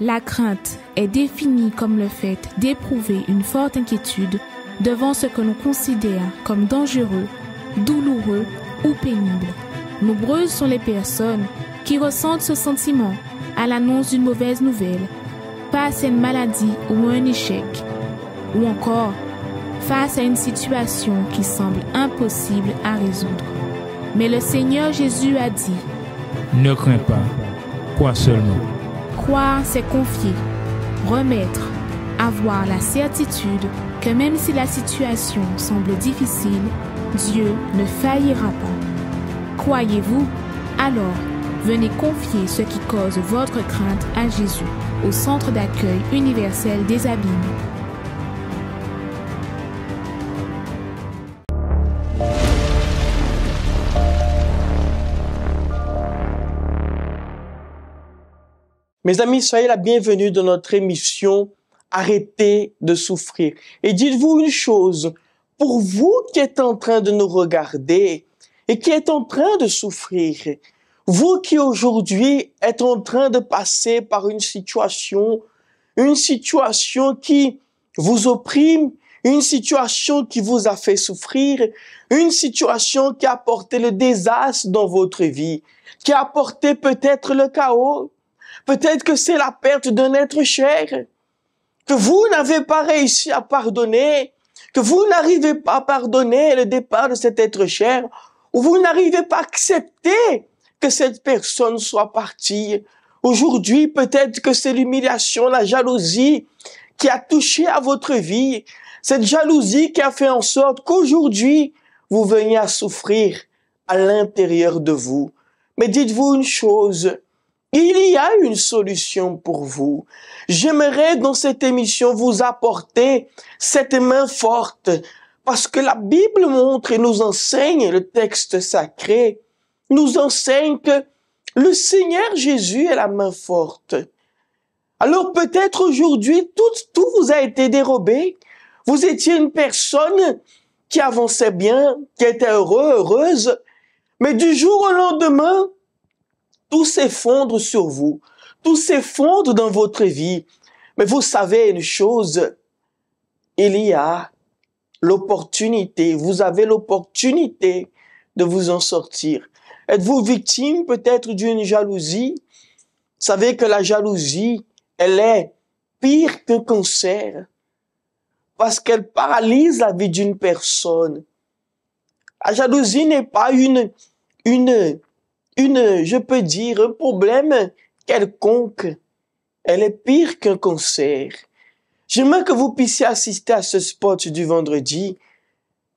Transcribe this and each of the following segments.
La crainte est définie comme le fait d'éprouver une forte inquiétude devant ce que l'on considère comme dangereux, douloureux ou pénible. Nombreuses sont les personnes qui ressentent ce sentiment à l'annonce d'une mauvaise nouvelle, face à une maladie ou à un échec, ou encore face à une situation qui semble impossible à résoudre. Mais le Seigneur Jésus a dit « Ne crains pas, crois seulement. » Croire, c'est confier, remettre, avoir la certitude que même si la situation semble difficile, Dieu ne faillira pas. Croyez-vous? Alors, venez confier ce qui cause votre crainte à Jésus, au Centre d'accueil universel des Abîmes. Mes amis, soyez la bienvenue dans notre émission Arrêtez de souffrir. Et dites-vous une chose, pour vous qui êtes en train de nous regarder et qui êtes en train de souffrir, vous qui aujourd'hui êtes en train de passer par une situation qui vous opprime, une situation qui vous a fait souffrir, une situation qui a apporté le désastre dans votre vie, qui a apporté peut-être le chaos. Peut-être que c'est la perte d'un être cher, que vous n'avez pas réussi à pardonner, que vous n'arrivez pas à pardonner le départ de cet être cher, ou vous n'arrivez pas à accepter que cette personne soit partie. Aujourd'hui, peut-être que c'est l'humiliation, la jalousie qui a touché à votre vie, cette jalousie qui a fait en sorte qu'aujourd'hui, vous veniez à souffrir à l'intérieur de vous. Mais dites-vous une chose, il y a une solution pour vous. J'aimerais dans cette émission vous apporter cette main forte parce que la Bible montre et nous enseigne, le texte sacré nous enseigne que le Seigneur Jésus est la main forte. Alors peut-être aujourd'hui, tout vous a été dérobé. Vous étiez une personne qui avançait bien, qui était heureuse, mais du jour au lendemain, tout s'effondre sur vous, tout s'effondre dans votre vie. Mais vous savez une chose, il y a l'opportunité, vous avez l'opportunité de vous en sortir. Êtes-vous victime peut-être d'une jalousie? Vous savez que la jalousie, elle est pire qu'un cancer parce qu'elle paralyse la vie d'une personne. La jalousie n'est pas je peux dire, un problème quelconque. Elle est pire qu'un cancer. J'aimerais que vous puissiez assister à ce spot du vendredi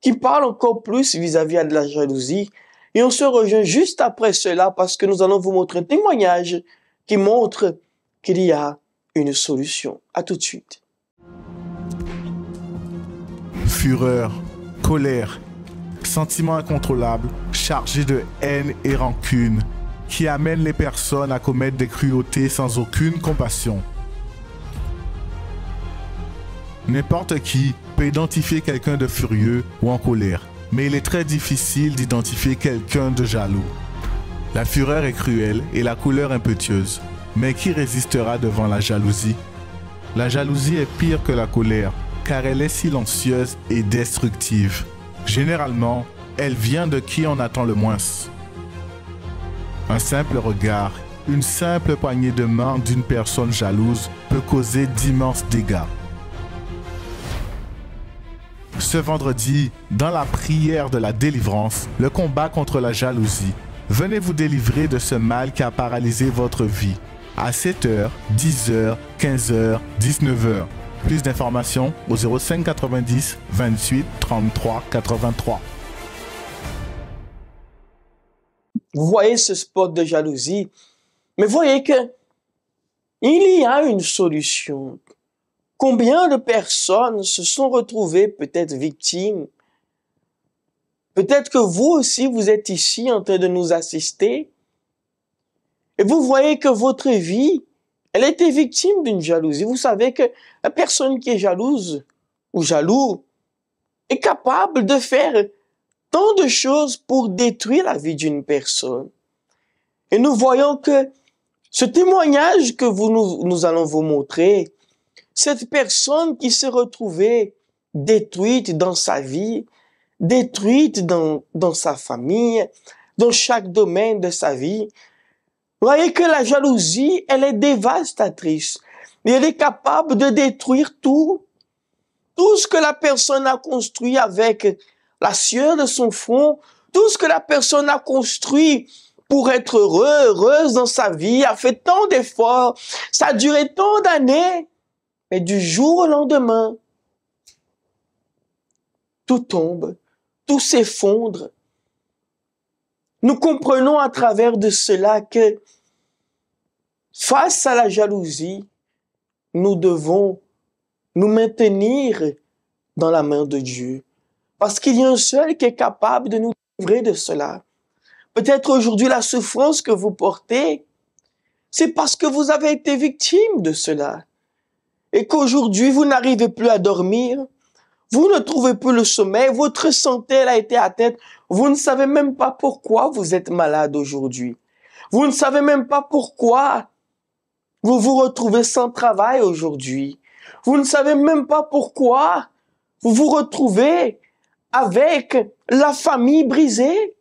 qui parle encore plus vis-à-vis de la jalousie. Et on se rejoint juste après cela parce que nous allons vous montrer un témoignage qui montre qu'il y a une solution. À tout de suite. Fureur, colère, sentiments incontrôlables, chargés de haine et rancune, qui amènent les personnes à commettre des cruautés sans aucune compassion. N'importe qui peut identifier quelqu'un de furieux ou en colère, mais il est très difficile d'identifier quelqu'un de jaloux. La fureur est cruelle et la colère impétueuse, mais qui résistera devant la jalousie? La jalousie est pire que la colère, car elle est silencieuse et destructive. Généralement, elle vient de qui on attend le moins. Un simple regard, une simple poignée de main d'une personne jalouse peut causer d'immenses dégâts. Ce vendredi, dans la prière de la délivrance, le combat contre la jalousie, venez vous délivrer de ce mal qui a paralysé votre vie. À 7h, 10h, 15h, 19h. Plus d'informations au 05 90 28 33 83. Vous voyez ce spot de jalousie, mais voyez que il y a une solution. Combien de personnes se sont retrouvées peut-être victimes? Peut-être que vous aussi, vous êtes ici en train de nous assister. Et vous voyez que votre vie, elle a été victime d'une jalousie. Vous savez que la personne qui est jalouse ou jaloux est capable de faire tant de choses pour détruire la vie d'une personne. Et nous voyons que Ce témoignage que nous allons vous montrer, cette personne qui s'est retrouvée détruite dans sa vie, détruite dans sa famille, dans chaque domaine de sa vie. Vous voyez que la jalousie, elle est dévastatrice. Et elle est capable de détruire tout ce que la personne a construit avec la sueur de son front, tout ce que la personne a construit pour être heureuse dans sa vie, a fait tant d'efforts, ça a duré tant d'années, mais du jour au lendemain, tout tombe, tout s'effondre. Nous comprenons à travers de cela que face à la jalousie, nous devons nous maintenir dans la main de Dieu. Parce qu'il y a un seul qui est capable de nous délivrer de cela. Peut-être aujourd'hui la souffrance que vous portez, c'est parce que vous avez été victime de cela. Et qu'aujourd'hui vous n'arrivez plus à dormir, vous ne trouvez plus le sommeil, votre santé elle a été atteinte, vous ne savez même pas pourquoi vous êtes malade aujourd'hui. Vous ne savez même pas pourquoi vous vous retrouvez sans travail aujourd'hui. Vous ne savez même pas pourquoi vous vous retrouvez avec la famille brisée.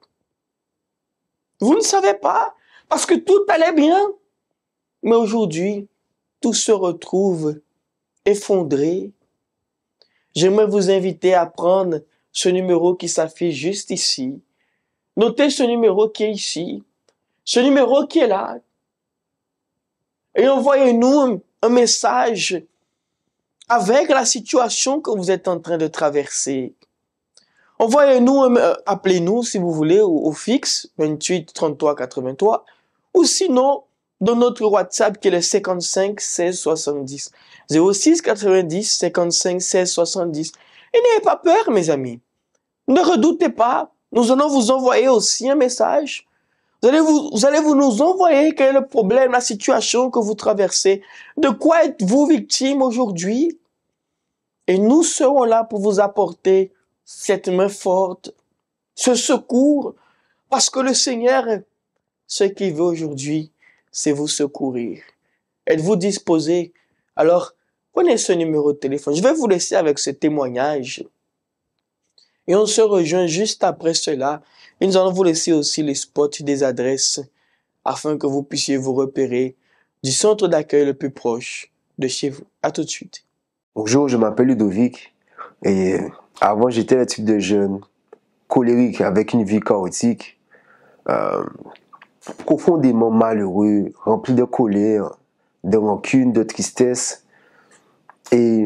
Vous ne savez pas, parce que tout allait bien. Mais aujourd'hui, tout se retrouve effondré. J'aimerais vous inviter à prendre ce numéro qui s'affiche juste ici. Notez ce numéro qui est ici. Ce numéro qui est là. Et envoyez-nous un message avec la situation que vous êtes en train de traverser. Envoyez-nous, appelez-nous si vous voulez au fixe 28 33 83 ou sinon dans notre WhatsApp qui est le 55 16 70 06 90 55 16 70. Et n'ayez pas peur mes amis. Ne redoutez pas. Nous allons vous envoyer aussi un message. Vous allez nous envoyer quel est le problème, la situation que vous traversez. De quoi êtes-vous victime aujourd'hui? Et nous serons là pour vous apporter cette main forte, ce secours. Parce que le Seigneur, ce qu'il veut aujourd'hui, c'est vous secourir. Êtes-vous disposé? Alors, prenez ce numéro de téléphone. Je vais vous laisser avec ce témoignage. Et on se rejoint juste après cela. Et nous allons vous laisser aussi les spots des adresses afin que vous puissiez vous repérer du centre d'accueil le plus proche de chez vous. À tout de suite. Bonjour, je m'appelle Ludovic et avant j'étais le type de jeune colérique avec une vie chaotique, profondément malheureux, rempli de colère, de rancune, de tristesse et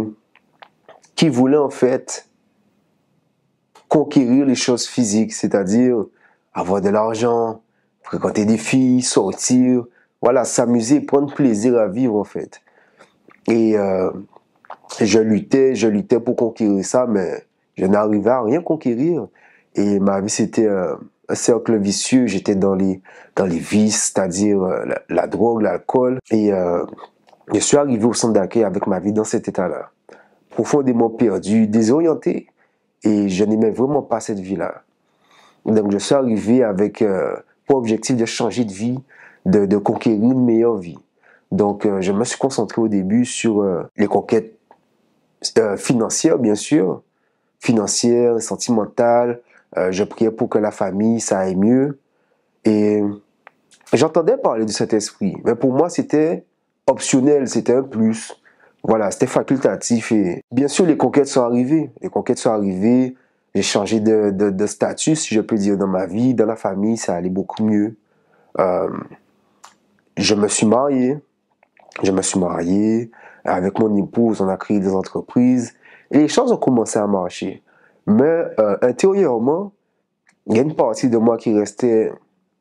qui voulait en fait conquérir les choses physiques, c'est-à-dire avoir de l'argent, fréquenter des filles, sortir, voilà, s'amuser, prendre plaisir à vivre en fait. Et je luttais pour conquérir ça, mais je n'arrivais à rien conquérir. Et ma vie c'était un cercle vicieux, j'étais dans les vices, c'est-à-dire la drogue, l'alcool. Et je suis arrivé au centre d'accueil avec ma vie dans cet état-là, profondément perdu, désorienté. Et je n'aimais vraiment pas cette vie-là. Donc je suis arrivé avec pour objectif de changer de vie, de conquérir une meilleure vie. Donc je me suis concentré au début sur les conquêtes financières, bien sûr, financières, sentimentales. Je priais pour que la famille, ça aille mieux. Et j'entendais parler du Saint-Esprit, mais pour moi c'était optionnel, c'était un plus. Voilà, c'était facultatif et bien sûr les conquêtes sont arrivées. J'ai changé de statut, si je peux dire, dans ma vie, dans la famille, ça allait beaucoup mieux. Je me suis marié avec mon épouse, on a créé des entreprises et les choses ont commencé à marcher. Mais intérieurement, il y a une partie de moi qui restait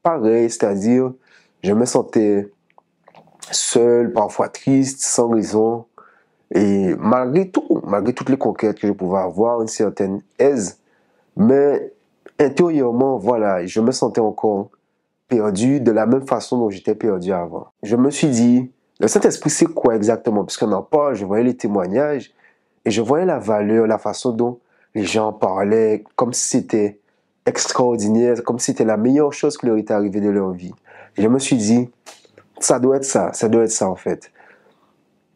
pareil, c'est-à-dire je me sentais seul, parfois triste, sans raison. Et malgré toutes les conquêtes que je pouvais avoir, une certaine aise, mais intérieurement, voilà, je me sentais encore perdu de la même façon dont j'étais perdu avant. Je me suis dit, le Saint-Esprit, c'est quoi exactement? Puisqu'on en parle, je voyais les témoignages et je voyais la valeur, la façon dont les gens parlaient, comme si c'était extraordinaire, comme si c'était la meilleure chose qui leur était arrivée de leur vie. Et je me suis dit, ça doit être ça en fait.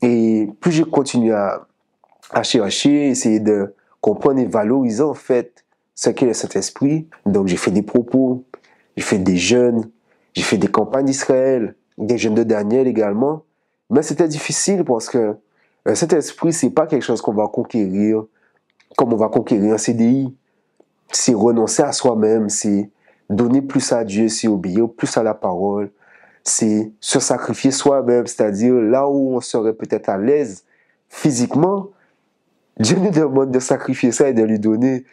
Et plus je continue à chercher, essayer de comprendre et valoriser en fait ce qu'est le Saint-Esprit. Donc j'ai fait des propos, j'ai fait des jeûnes, j'ai fait des campagnes d'Israël, des jeûnes de Daniel également. Mais c'était difficile parce que le Saint-Esprit, c'est pas quelque chose qu'on va conquérir comme on va conquérir un CDI. C'est renoncer à soi-même, c'est donner plus à Dieu, c'est obéir plus à la parole, c'est se sacrifier soi-même, c'est-à-dire là où on serait peut-être à l'aise physiquement, Dieu nous demande de sacrifier ça et de lui donner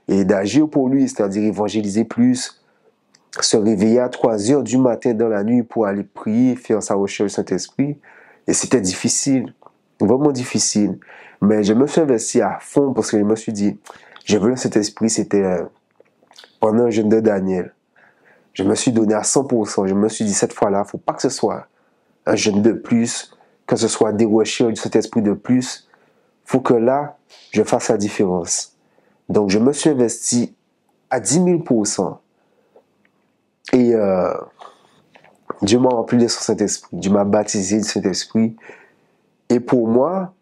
et d'agir pour lui, c'est-à-dire évangéliser plus, se réveiller à 3 heures du matin dans la nuit pour aller prier, faire sa recherche du Saint-Esprit. Et c'était difficile, vraiment difficile. Mais je me suis investi à fond parce que je me suis dit, je veux le Saint-Esprit, c'était pendant un jeûne de Daniel. Je me suis donné à 100%. Je me suis dit, cette fois-là, il ne faut pas que ce soit un jeûne de plus, que ce soit des recherches du Saint-Esprit de plus. Il faut que là, je fasse la différence. Donc, je me suis investi à 10 000%. Et Dieu m'a rempli de son Saint-Esprit. Dieu m'a baptisé du Saint-Esprit. Et pour moi,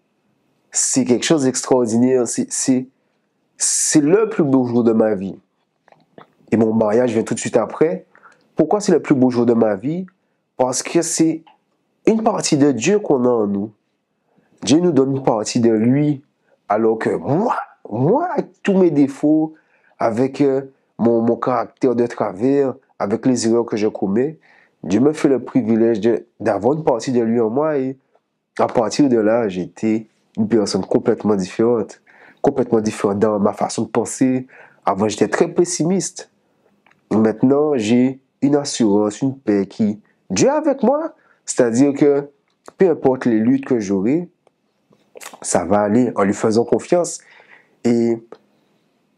c'est quelque chose d'extraordinaire. C'est le plus beau jour de ma vie. Et mon mariage vient tout de suite après. Pourquoi c'est le plus beau jour de ma vie? Parce que c'est une partie de Dieu qu'on a en nous. Dieu nous donne une partie de lui. Alors que moi, avec tous mes défauts, avec mon caractère de travers, avec les erreurs que je commets, Dieu me fait le privilège d'avoir une partie de lui en moi. Et à partir de là, j'étais une personne complètement différente dans ma façon de penser. Avant, j'étais très pessimiste. Maintenant, j'ai une assurance, une paix qui... Dieu est avec moi. C'est-à-dire que peu importe les luttes que j'aurai, ça va aller en lui faisant confiance. Et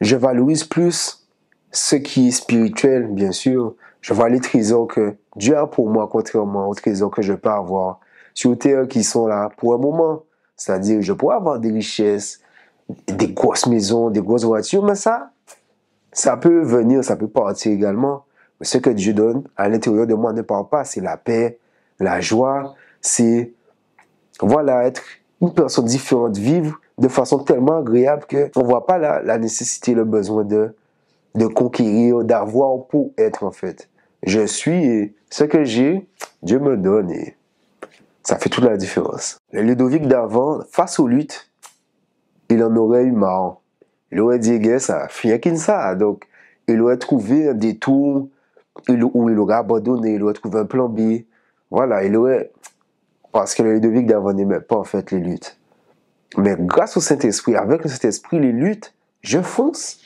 je valorise plus ce qui est spirituel, bien sûr. Je vois les trésors que Dieu a pour moi, contrairement aux trésors que je peux avoir sur terre qui sont là pour un moment. C'est-à-dire, je pourrais avoir des richesses, des grosses maisons, des grosses voitures, mais ça peut venir, ça peut partir également. Mais ce que Dieu donne à l'intérieur de moi ne part pas. C'est la paix, la joie, c'est, voilà, être une personne différente, vivre de façon tellement agréable qu'on ne voit pas la nécessité, le besoin de conquérir, d'avoir pour être en fait. Je suis et ce que j'ai, Dieu me donne et ça fait toute la différence. Le Ludovic d'avant, face aux luttes, il en aurait eu marre. Il aurait dit, gars, ça fait qu'une ça. Donc, il aurait trouvé un détour où il aurait abandonné, il aurait trouvé un plan B. Voilà, il aurait... Parce que le Ludovic d'avant n'aimait pas en fait les luttes. Mais grâce au Saint-Esprit, avec le Saint-Esprit, les luttes, je fonce,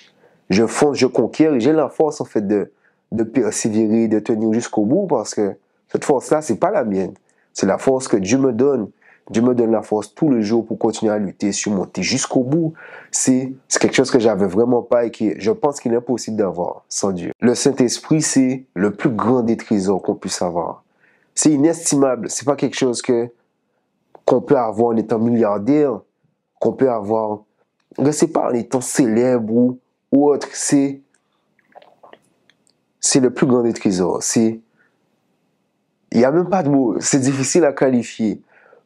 je conquiers et j'ai la force en fait de persévérer, de tenir jusqu'au bout parce que cette force-là, c'est pas la mienne. C'est la force que Dieu me donne. Dieu me donne la force tous les jours pour continuer à lutter, surmonter jusqu'au bout. C'est quelque chose que j'avais vraiment pas et que je pense qu'il est impossible d'avoir sans Dieu. Le Saint-Esprit, c'est le plus grand des trésors qu'on puisse avoir. C'est inestimable. C'est pas quelque chose qu'on peut avoir en étant milliardaire, qu'on peut avoir, je sais pas, en étant célèbre ou autre. C'est le plus grand des trésors. Il n'y a même pas de mots. C'est difficile à qualifier.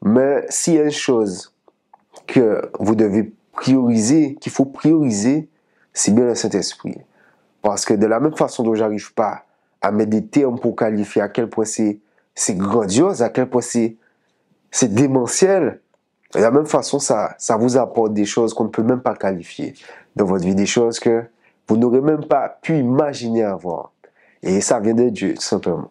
Mais s'il y a une chose que vous devez prioriser, qu'il faut prioriser, c'est bien le Saint-Esprit. Parce que de la même façon dont j'arrive pas à mettre des termes pour qualifier à quel point c'est grandiose, à quel point c'est démentiel, de la même façon, ça vous apporte des choses qu'on ne peut même pas qualifier dans votre vie, des choses que vous n'aurez même pas pu imaginer avoir. Et ça vient de Dieu, tout simplement.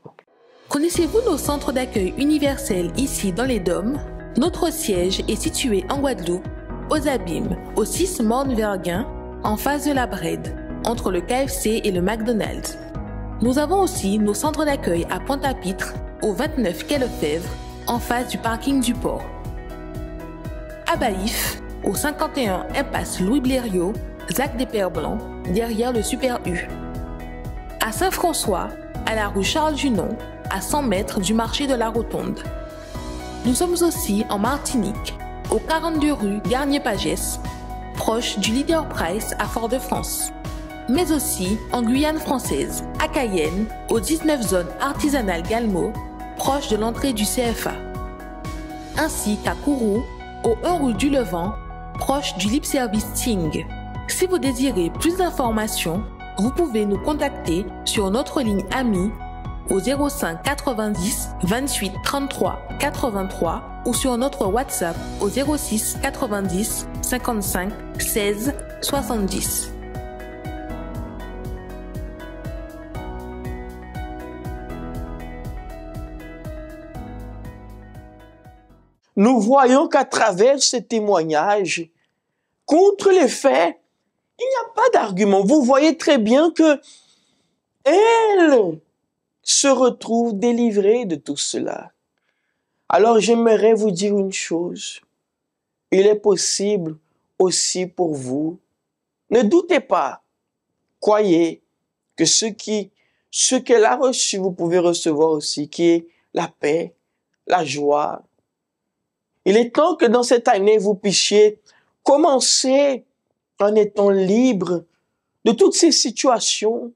Connaissez-vous nos centres d'accueil universels ici dans les Dômes? Notre siège est situé en Guadeloupe, aux Abîmes, au 6 Morne-Verguin, en face de la Brède, entre le KFC et le McDonald's. Nous avons aussi nos centres d'accueil à Pointe-à-Pitre, au 29 quai Lefebvre, en face du parking du port. À Baïf, au 51 impasse Louis Blériot, Zac des Pères Blancs, derrière le Super U. À Saint-François, à la rue Charles Junon, à 100 mètres du marché de la Rotonde. Nous sommes aussi en Martinique, au 42 rue Garnier-Pagès, proche du Leader Price à Fort-de-France. Mais aussi en Guyane française, à Cayenne, aux 19 zones artisanales Galmo, proche de l'entrée du CFA, ainsi qu'à Kourou, au 1 rue du Levant, proche du Lip Service Ting. Si vous désirez plus d'informations, vous pouvez nous contacter sur notre ligne amie au 05 90 28 33 83 ou sur notre WhatsApp au 06 90 55 16 70. Nous voyons qu'à travers ce témoignage, contre les faits, il n'y a pas d'argument. Vous voyez très bien que elle se retrouve délivrée de tout cela. Alors j'aimerais vous dire une chose. Il est possible aussi pour vous. Ne doutez pas. Croyez que ce qu'elle a reçu, vous pouvez recevoir aussi, qui est la paix, la joie. Il est temps que dans cette année, vous puissiez commencer en étant libre de toutes ces situations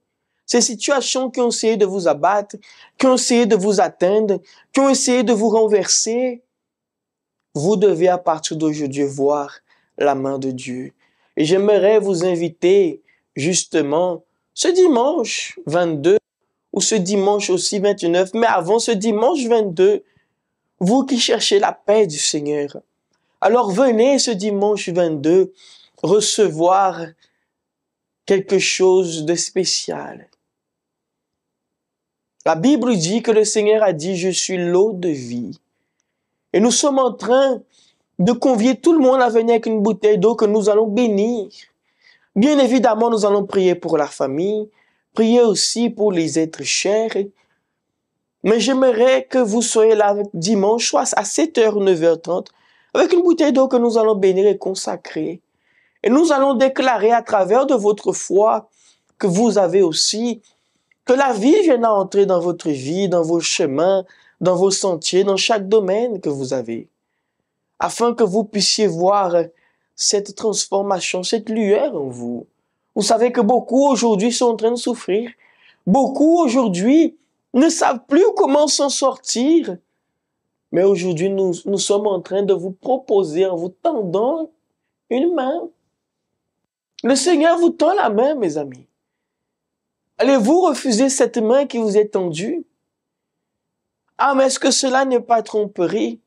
qui ont essayé de vous abattre, qui ont essayé de vous atteindre, qui ont essayé de vous renverser. Vous devez à partir d'aujourd'hui voir la main de Dieu. Et j'aimerais vous inviter justement ce dimanche 22 ou ce dimanche aussi 29, mais avant ce dimanche 22, vous qui cherchez la paix du Seigneur, alors venez ce dimanche 22 recevoir quelque chose de spécial. La Bible dit que le Seigneur a dit « Je suis l'eau de vie ». Et nous sommes en train de convier tout le monde à venir avec une bouteille d'eau que nous allons bénir. Bien évidemment, nous allons prier pour la famille, prier aussi pour les êtres chers. Mais j'aimerais que vous soyez là dimanche, soit à 7h ou 9h30, avec une bouteille d'eau que nous allons bénir et consacrer. Et nous allons déclarer à travers de votre foi que vous avez aussi, que la vie vienne à entrer dans votre vie, dans vos chemins, dans vos sentiers, dans chaque domaine que vous avez, afin que vous puissiez voir cette transformation, cette lueur en vous. Vous savez que beaucoup aujourd'hui sont en train de souffrir. Beaucoup aujourd'hui ne savent plus comment s'en sortir. Mais aujourd'hui, nous sommes en train de vous proposer, en vous tendant une main. Le Seigneur vous tend la main, mes amis. Allez-vous refuser cette main qui vous est tendue? Ah, mais est-ce que cela n'est pas tromperie?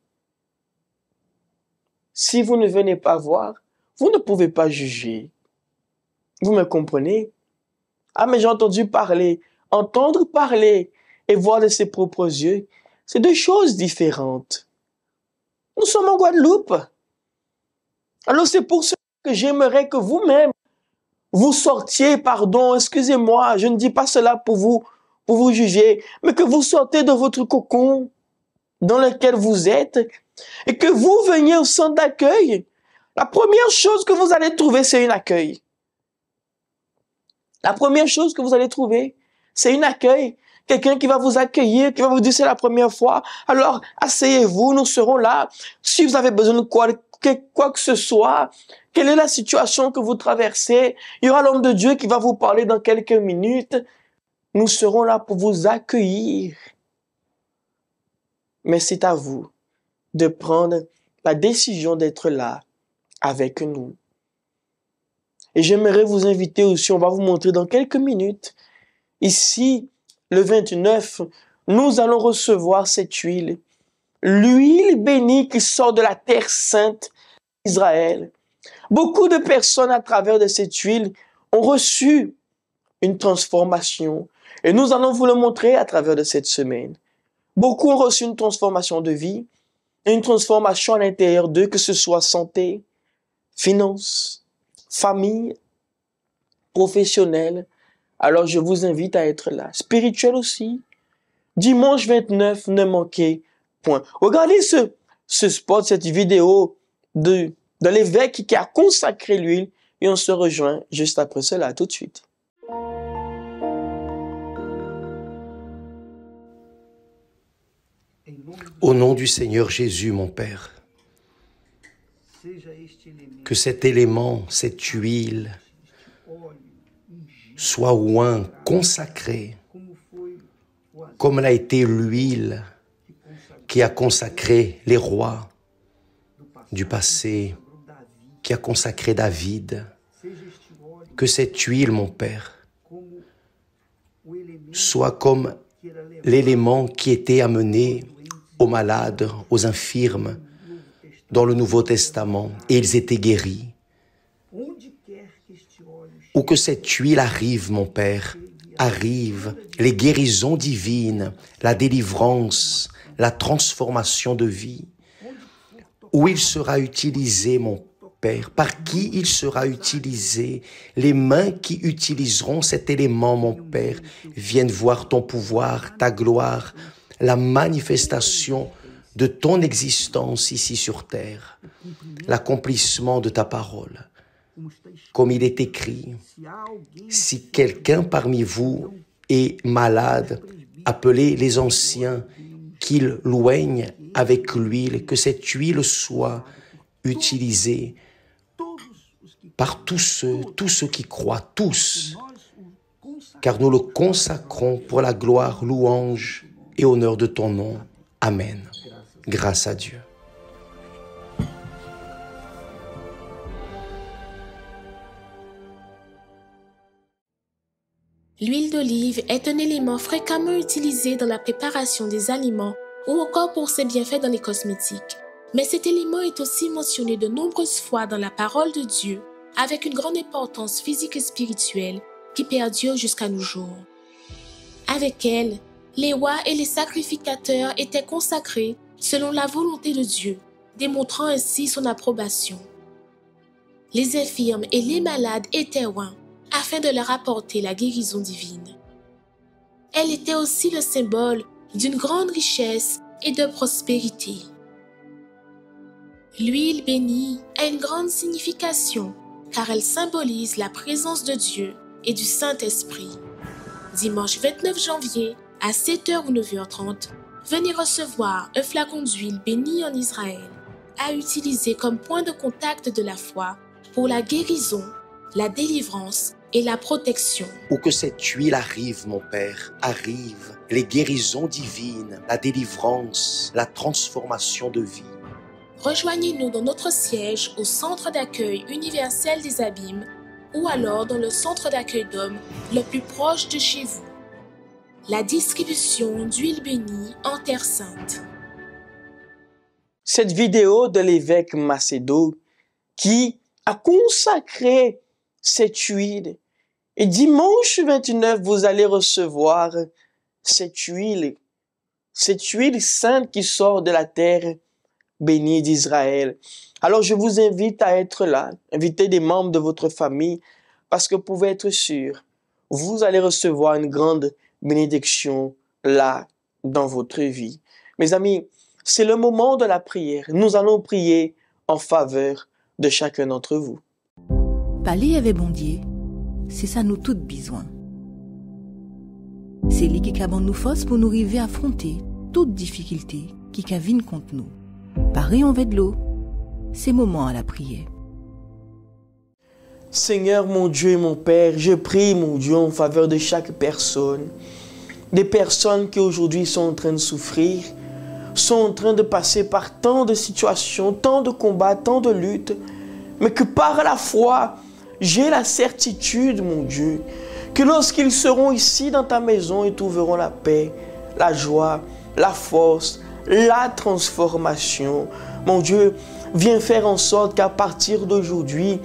Si vous ne venez pas voir, vous ne pouvez pas juger. Vous me comprenez? Ah, mais j'ai entendu parler. Entendre parler et voir de ses propres yeux, c'est deux choses différentes. Nous sommes en Guadeloupe. Alors c'est pour cela que j'aimerais que vous-même, vous sortiez, pardon, excusez-moi, je ne dis pas cela pour vous juger, mais que vous sortez de votre cocon dans lequel vous êtes et que vous veniez au centre d'accueil. La première chose que vous allez trouver, c'est un accueil. La première chose que vous allez trouver, c'est un accueil. Quelqu'un qui va vous accueillir, qui va vous dire c'est la première fois. Alors, asseyez-vous, nous serons là. Si vous avez besoin de quoi que ce soit, quelle est la situation que vous traversez, il y aura l'homme de Dieu qui va vous parler dans quelques minutes. Nous serons là pour vous accueillir. Mais c'est à vous de prendre la décision d'être là avec nous. Et j'aimerais vous inviter aussi, on va vous montrer dans quelques minutes, ici, le 29, nous allons recevoir cette huile. L'huile bénie qui sort de la terre sainte d'Israël. Beaucoup de personnes à travers de cette huile ont reçu une transformation. Et nous allons vous le montrer à travers de cette semaine. Beaucoup ont reçu une transformation de vie, une transformation à l'intérieur d'eux, que ce soit santé, finances, famille, professionnelle. Alors je vous invite à être là. Spirituel aussi. Dimanche 29, ne manquez point. Regardez ce spot, cette vidéo de l'évêque qui a consacré l'huile et on se rejoint juste après cela, tout de suite. Au nom du Seigneur Jésus, mon Père, que cet élément, cette huile, soit oint, consacré, comme l'a été l'huile qui a consacré les rois du passé, qui a consacré David. Que cette huile, mon Père, soit comme l'élément qui était amené aux malades, aux infirmes, dans le Nouveau Testament, et ils étaient guéris. Ou que cette huile arrive, mon Père, arrive les guérisons divines, la délivrance, la transformation de vie, où il sera utilisé, mon Père, par qui il sera utilisé, les mains qui utiliseront cet élément, mon Père, viennent voir ton pouvoir, ta gloire, la manifestation de ton existence ici sur terre, l'accomplissement de ta parole. Comme il est écrit, si quelqu'un parmi vous est malade, appelez les anciens, qu'ils l'oignent avec l'huile, que cette huile soit utilisée par tous ceux qui croient, tous, car nous le consacrons pour la gloire, louange et honneur de ton nom. Amen. Grâce à Dieu. L'huile d'olive est un élément fréquemment utilisé dans la préparation des aliments ou encore pour ses bienfaits dans les cosmétiques. Mais cet élément est aussi mentionné de nombreuses fois dans la parole de Dieu, avec une grande importance physique et spirituelle qui perdure jusqu'à nos jours. Avec elle, les rois et les sacrificateurs étaient consacrés selon la volonté de Dieu, démontrant ainsi son approbation. Les infirmes et les malades étaient oints afin de leur apporter la guérison divine. Elle était aussi le symbole d'une grande richesse et de prospérité. L'huile bénie a une grande signification car elle symbolise la présence de Dieu et du Saint-Esprit. Dimanche 29 janvier à 7h ou 9h30, venez recevoir un flacon d'huile bénie en Israël, à utiliser comme point de contact de la foi pour la guérison, la délivrance et la protection. Ou que cette huile arrive, mon Père, arrive les guérisons divines, la délivrance, la transformation de vie. Rejoignez-nous dans notre siège au Centre d'accueil universel des Abîmes ou alors dans le centre d'accueil d'hommes le plus proche de chez vous. La distribution d'huile bénie en Terre Sainte. Cette vidéo de l'évêque Macedo qui a consacré cette huile. Et dimanche 29, vous allez recevoir cette huile sainte qui sort de la terre bénie d'Israël. Alors je vous invite à être là, invitez des membres de votre famille, parce que vous pouvez être sûr, vous allez recevoir une grande bénédiction là dans votre vie. Mes amis, c'est le moment de la prière. Nous allons prier en faveur de chacun d'entre vous. Parler avec bon Dieu, c'est ça nous toutes besoin. C'est lui qui a nous force pour nous arriver à affronter toute difficulté qui vienne contre nous. Pareil en de l'eau, c'est moment à la prière. Seigneur mon Dieu et mon Père, je prie mon Dieu en faveur de chaque personne. Des personnes qui aujourd'hui sont en train de souffrir, sont en train de passer par tant de situations, tant de combats, tant de luttes, mais que par la foi, j'ai la certitude, mon Dieu, que lorsqu'ils seront ici dans ta maison, ils trouveront la paix, la joie, la force, la transformation. Mon Dieu, viens faire en sorte qu'à partir d'aujourd'hui,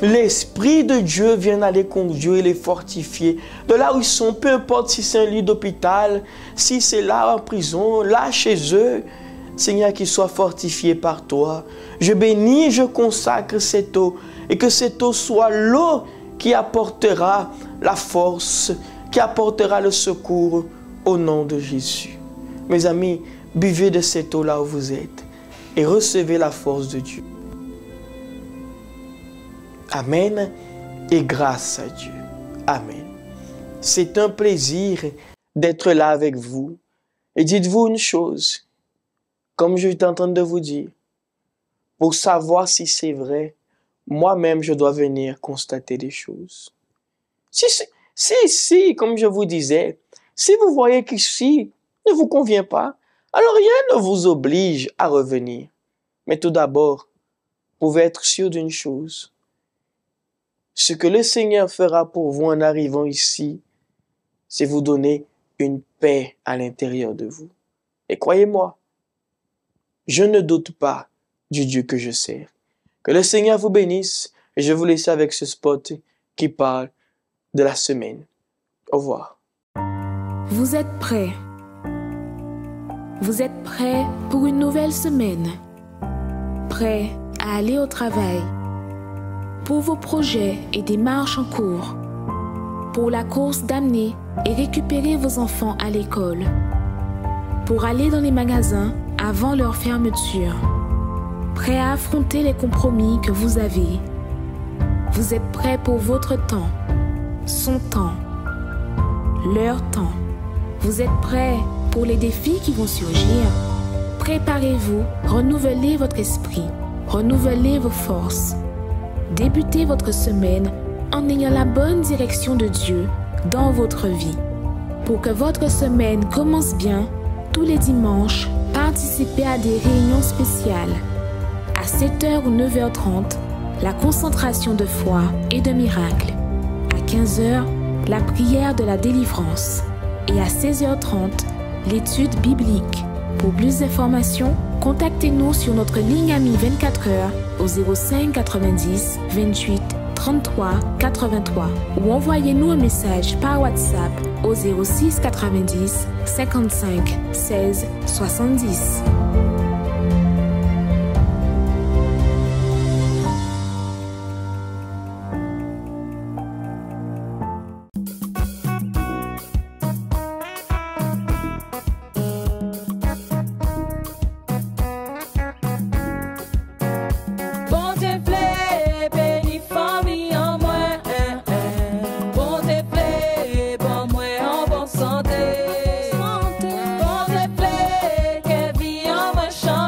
l'Esprit de Dieu vienne aller conduire et les fortifier. De là où ils sont, peu importe si c'est un lit d'hôpital, si c'est là en prison, là chez eux, Seigneur, qu'ils soient fortifiés par toi. Je bénis, je consacre cette eau et que cette eau soit l'eau qui apportera la force, qui apportera le secours au nom de Jésus. Mes amis, buvez de cette eau là où vous êtes et recevez la force de Dieu. Amen et grâce à Dieu. Amen. C'est un plaisir d'être là avec vous. Et dites-vous une chose, comme je suis en train de vous dire, pour savoir si c'est vrai, moi-même je dois venir constater des choses. Si, comme je vous disais, si vous voyez qu'ici ne vous convient pas, Alors rien ne vous oblige à revenir. Mais tout d'abord, vous pouvez être sûr d'une chose. Ce que le Seigneur fera pour vous en arrivant ici, c'est vous donner une paix à l'intérieur de vous. Et croyez-moi, je ne doute pas du Dieu que je sers. Que le Seigneur vous bénisse et je vous laisse avec ce spot qui parle de la semaine. Au revoir. Vous êtes prêts? Vous êtes prêts pour une nouvelle semaine? Prêts à aller au travail? Pour vos projets et démarches en cours? Pour la course d'amener et récupérer vos enfants à l'école? Pour aller dans les magasins avant leur fermeture? Prêts à affronter les compromis que vous avez? Vous êtes prêts pour votre temps, son temps, leur temps? Vous êtes prêts pour les défis qui vont surgir? Préparez-vous, renouvelez votre esprit, renouvelez vos forces. Débutez votre semaine en ayant la bonne direction de Dieu dans votre vie. Pour que votre semaine commence bien, tous les dimanches, participez à des réunions spéciales. À 7h ou 9h30, la concentration de foi et de miracles. À 15h, la prière de la délivrance. Et à 16h30, l'étude biblique. Pour plus d'informations, contactez-nous sur notre ligne amie 24h au 05 90 28 33 83 ou envoyez-nous un message par WhatsApp au 06 90 55 16 70. Santé, bon te plaît, que vie en me chante.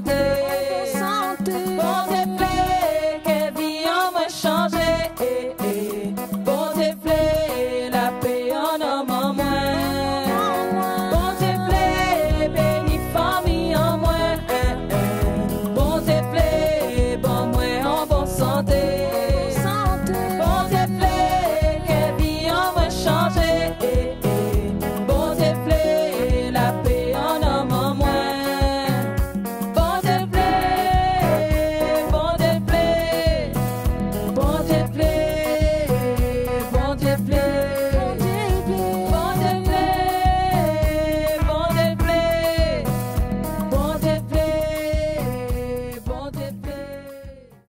santé.